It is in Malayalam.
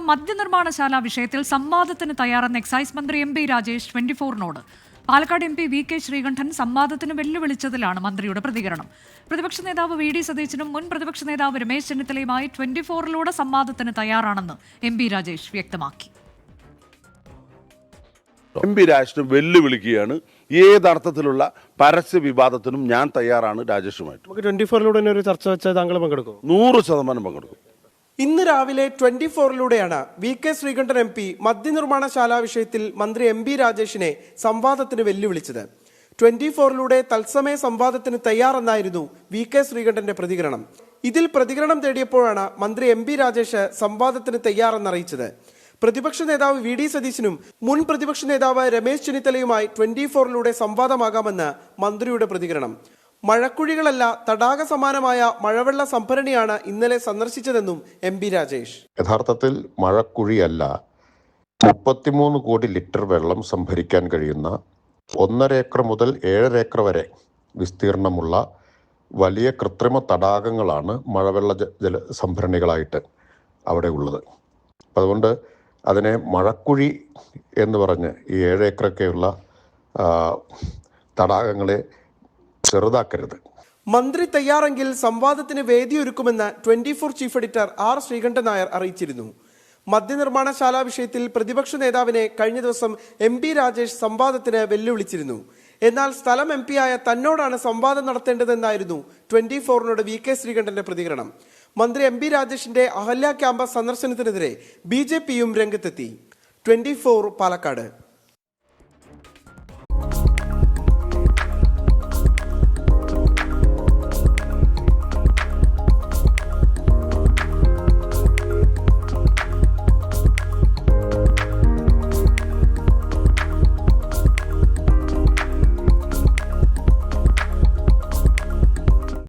മദ്യനിർമ്മാണശാല വിഷയത്തിൽ സംവാദത്തിന് തയ്യാറെന്ന എക്സൈസ് മന്ത്രി എം പി രാജേഷ് 24-നോട്. Palakkad M P V K Sreekandan സംവാദത്തിന് വെല്ലുവിളിച്ചതിലാണ് മന്ത്രിയുടെ പ്രതികരണം. പ്രതിപക്ഷ നേതാവ് വി ഡി സതീശനും മുൻ പ്രതിപക്ഷ നേതാവ് രമേശ് ചെന്നിത്തലയുമായി 24-ലൂടെ സംവാദത്തിന് തയ്യാറാണെന്ന് എം പി രാജേഷ് വ്യക്തമാക്കി. M P രാജേഷിന് വെല്ലുവിളിക്കുകയാണ്. ഏതർത്ഥത്തിലുള്ള പരസ്യ വിവാദത്തിനും ഞാൻ തയ്യാറാണ് രാജേഷുമായിട്ട്. നമുക്ക് 24-ലൂടെ ഒരു ചർച്ച വെച്ചാൽ താങ്കൾ പങ്കെടുക്കും? 100% പങ്കെടുക്കും. ഇന്ന് രാവിലെ 24-ലൂടെയാണ് V K Sreekandan M P മദ്യനിർമ്മാണശാല വിഷയത്തിൽ മന്ത്രി എം പി രാജേഷിനെ സംവാദത്തിന് വെല്ലുവിളിച്ചത്. 24-ലൂടെ തത്സമയ സംവാദത്തിന് തയ്യാറെന്നായിരുന്നു വി കെ ശ്രീകണ്ഠന്റെ പ്രതികരണം. ഇതിൽ പ്രതികരണം തേടിയപ്പോഴാണ് മന്ത്രി എം പി രാജേഷ് സംവാദത്തിന് തയ്യാറെന്നറിയിച്ചത്. പ്രതിപക്ഷ നേതാവ് വി ഡി സതീശനും മുൻ പ്രതിപക്ഷ നേതാവ് രമേശ് ചെന്നിത്തലയുമായി 24-ലൂടെ സംവാദമാകാമെന്ന് മന്ത്രിയുടെ പ്രതികരണം. മഴക്കുഴികളല്ല, തടാക സമാനമായ മഴവെള്ള സംഭരണിയാണ് ഇന്നലെ സന്ദർശിച്ചതെന്നും എം പി രാജേഷ്. യഥാർത്ഥത്തിൽ മഴക്കുഴിയല്ല, 33 കോടി ലിറ്റർ വെള്ളം സംഭരിക്കാൻ കഴിയുന്ന 1.5 ഏക്കർ മുതൽ 7.5 ഏക്കർ വരെ വിസ്തീർണമുള്ള വലിയ കൃത്രിമ തടാകങ്ങളാണ് മഴവെള്ള ജല സംഭരണികളായിട്ട് അവിടെ ഉള്ളത്. അപ്പം അതുകൊണ്ട് അതിനെ മഴക്കുഴി എന്ന് പറഞ്ഞ് ഈ 7 ഏക്കറൊക്കെയുള്ള തടാകങ്ങളെ ചെറുതാക്കരുത്. മന്ത്രി തയ്യാറെങ്കിൽ സംവാദത്തിന് വേദിയൊരുക്കുമെന്ന് 24 chief editor R Sreekandan Nair അറിയിച്ചിരുന്നു. മദ്യനിർമ്മാണശാല വിഷയത്തിൽ പ്രതിപക്ഷ നേതാവിനെ കഴിഞ്ഞ ദിവസം എം പി രാജേഷ് സംവാദത്തിന് വെല്ലുവിളിച്ചിരുന്നു. എന്നാൽ സ്ഥലം എം പിയായ തന്നോടാണ് സംവാദം നടത്തേണ്ടതെന്നായിരുന്നു 24-നോട് വി കെ ശ്രീകണ്ഠന്റെ പ്രതികരണം. മന്ത്രി എം പി രാജേഷിന്റെ അഹല്യ ക്യാമ്പസ് സന്ദർശനത്തിനെതിരെ BJPയും രംഗത്തെത്തി. 24 പാലക്കാട്.